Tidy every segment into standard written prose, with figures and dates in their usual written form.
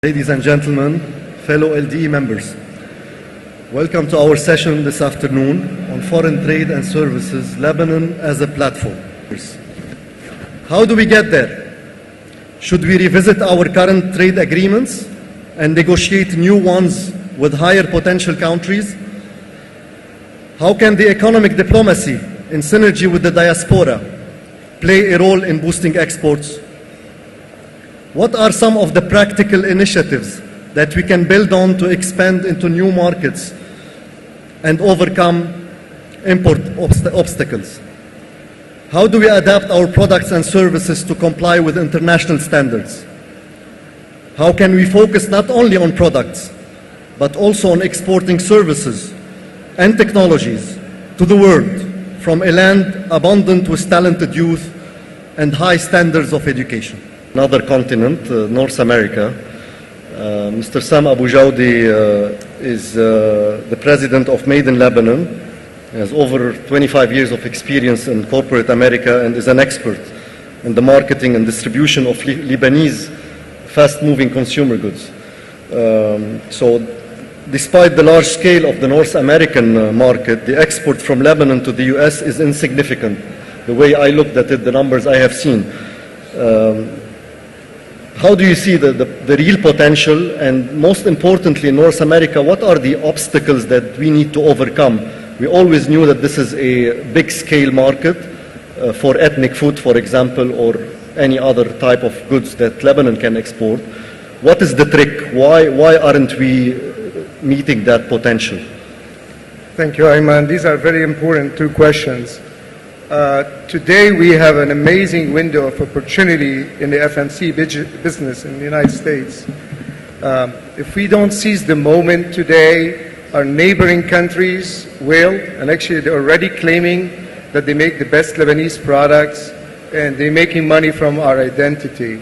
Ladies and gentlemen, fellow LDE members, welcome to our session this afternoon on foreign trade and services, Lebanon as a platform. How do we get there? Should we revisit our current trade agreements and negotiate new ones with higher potential countries? How can the economic diplomacy in synergy with the diaspora play a role in boosting exports? What are some of the practical initiatives that we can build on to expand into new markets and overcome import obstacles? How do we adapt our products and services to comply with international standards? How can we focus not only on products, but also on exporting services and technologies to the world from a land abundant with talented youth and high standards of education? Another continent, North America. Mr. Sam Abu Jawdi is the president of MadenLebanon. He has over 25 years of experience in corporate America and is an expert in the marketing and distribution of Lebanese fast-moving consumer goods. So despite the large scale of the North American market, the export from Lebanon to the US is insignificant. The way I looked at it, the numbers I have seen. How do you see the real potential, and most importantly, in North America, what are the obstacles that we need to overcome? We always knew that this is a big-scale market for ethnic food, for example, or any other type of goods that Lebanon can export. What is the trick? Why aren't we meeting that potential? Thank you, Ayman. These are very important two questions. Today we have an amazing window of opportunity in the FMC business in the United States. If we don't seize the moment today, our neighboring countries will, and actually they're already claiming that they make the best Lebanese products and they're making money from our identity.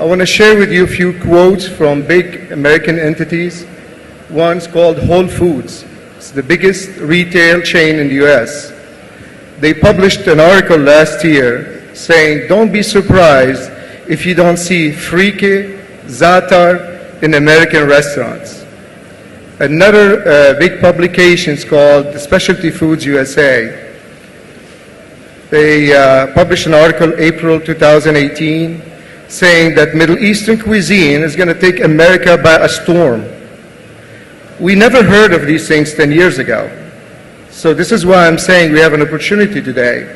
I want to share with you a few quotes from big American entities. One's called Whole Foods. It's the biggest retail chain in the US. They published an article last year saying, don't be surprised if you don't see friki, za'atar in American restaurants. Another big publication is called Specialty Foods USA. They published an article April 2018 saying that Middle Eastern cuisine is going to take America by a storm. We never heard of these things 10 years ago. So this is why I'm saying we have an opportunity today.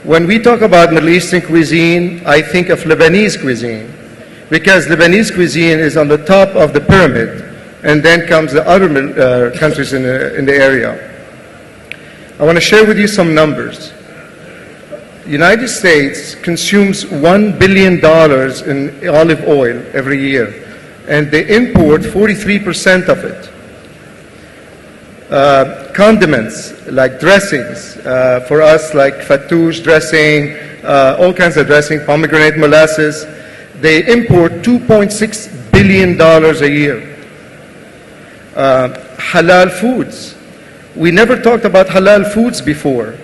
When we talk about Middle Eastern cuisine, I think of Lebanese cuisine, because Lebanese cuisine is on the top of the pyramid, and then comes the other countries in the area. I want to share with you some numbers. The United States consumes $1 billion in olive oil every year, and they import 43% of it. Condiments like dressings, for us like fattoush dressing, all kinds of dressing, pomegranate molasses, they import $2.6 billion a year. Halal foods. We never talked about halal foods before.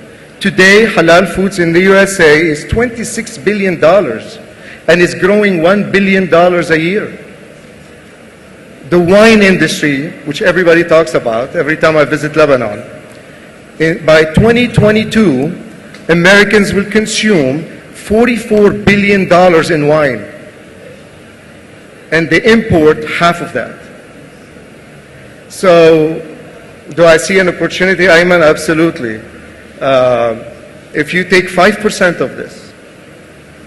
Today, halal foods in the USA is $26 billion and is growing $1 billion a year. The wine industry, which everybody talks about every time I visit Lebanon, by 2022, Americans will consume $44 billion in wine, and they import half of that. So, do I see an opportunity, Ayman? Absolutely. If you take 5% of this,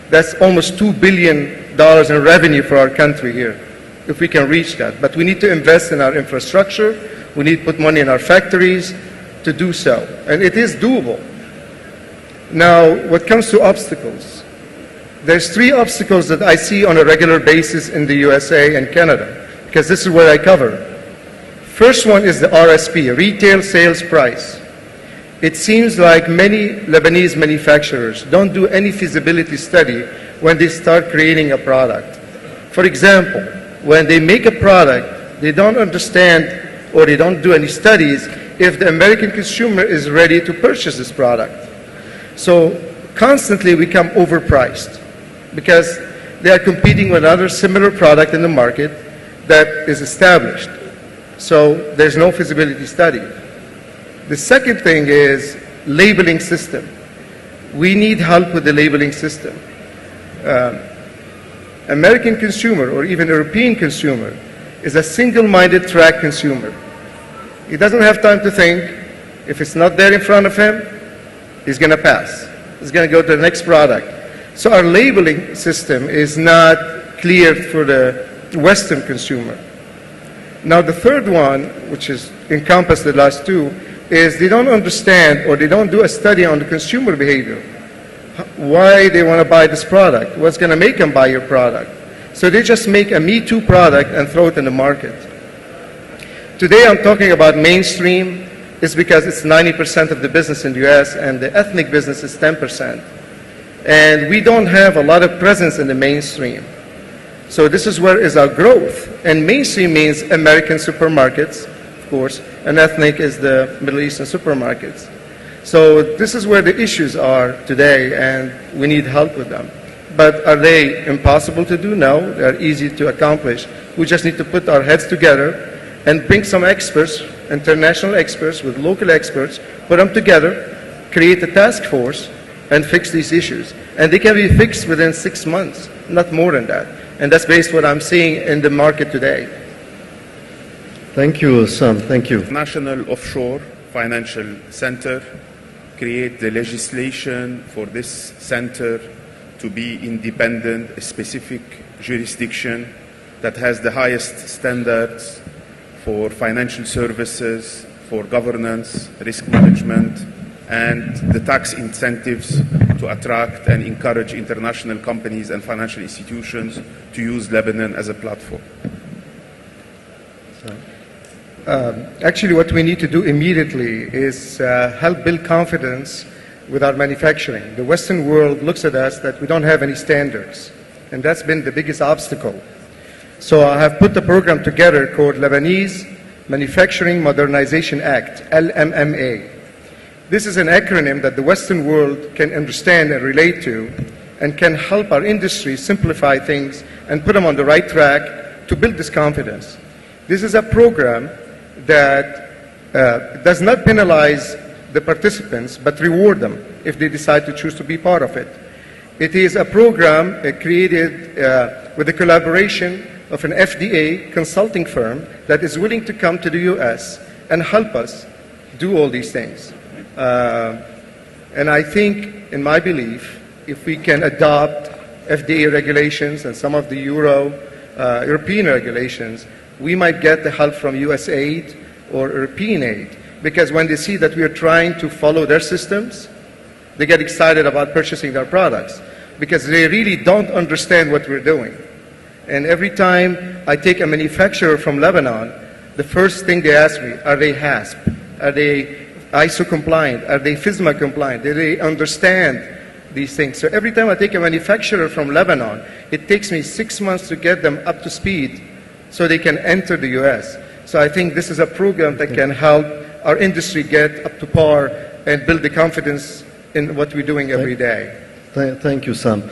that's almost $2 billion in revenue for our country here, if we can reach that. But we need to invest in our infrastructure, we need to put money in our factories to do so. And it is doable. Now, what comes to obstacles, there's 3 obstacles that I see on a regular basis in the USA and Canada, because this is what I cover. First one is the RSP, retail sales price. It seems like many Lebanese manufacturers don't do any feasibility study when they start creating a product. For example, when they make a product, they don't understand or they don't do any studies if the American consumer is ready to purchase this product. So constantly we become overpriced because they are competing with another similar product in the market that is established. So there's no feasibility study. The second thing is labeling system. We need help with the labeling system. American consumer or even European consumer is a single-minded track consumer. He doesn't have time to think. If it's not there in front of him, he's going to pass. He's going to go to the next product. So our labeling system is not clear for the Western consumer. Now the third one, which is encompassed the last two, is they don't understand or they don't do a study on the consumer behavior. Why they want to buy this product, what's going to make them buy your product. So they just make a Me Too product and throw it in the market. Today I'm talking about mainstream. It's because it's 90% of the business in the US and the ethnic business is 10%. And we don't have a lot of presence in the mainstream. So this is where is our growth. And mainstream means American supermarkets, of course, and ethnic is the Middle Eastern supermarkets. So this is where the issues are today, and we need help with them. But are they impossible to do? No, they're easy to accomplish. We just need to put our heads together and bring some experts, international experts with local experts, put them together, create a task force, and fix these issues. And they can be fixed within 6 months, not more than that. And that's based on what I'm seeing in the market today. Thank you, Sam. Thank you. National Offshore Financial Center create the legislation for this center to be independent, a specific jurisdiction that has the highest standards for financial services, for governance, risk management, and the tax incentives to attract and encourage international companies and financial institutions to use Lebanon as a platform. Actually, what we need to do immediately is help build confidence with our manufacturing. The Western world looks at us that we don't have any standards, and that's been the biggest obstacle. So I have put a program together called Lebanese Manufacturing Modernization Act, LMMA. This is an acronym that the Western world can understand and relate to and can help our industry simplify things and put them on the right track to build this confidence. This is a program that does not penalize the participants but reward them if they decide to choose to be part of it. It is a program created with the collaboration of an FDA consulting firm that is willing to come to the US and help us do all these things. And I think, in my belief, if we can adopt FDA regulations and some of the European regulations, we might get the help from US aid or European aid. Because when they see that we are trying to follow their systems, they get excited about purchasing our products because they really don't understand what we're doing. And every time I take a manufacturer from Lebanon, the first thing they ask me, are they HASP? Are they ISO compliant? Are they FISMA compliant? Do they understand these things? So every time I take a manufacturer from Lebanon, it takes me 6 months to get them up to speed so they can enter the US. So I think this is a program that can help our industry get up to par and build the confidence in what we're doing every day. Thank you, Sam.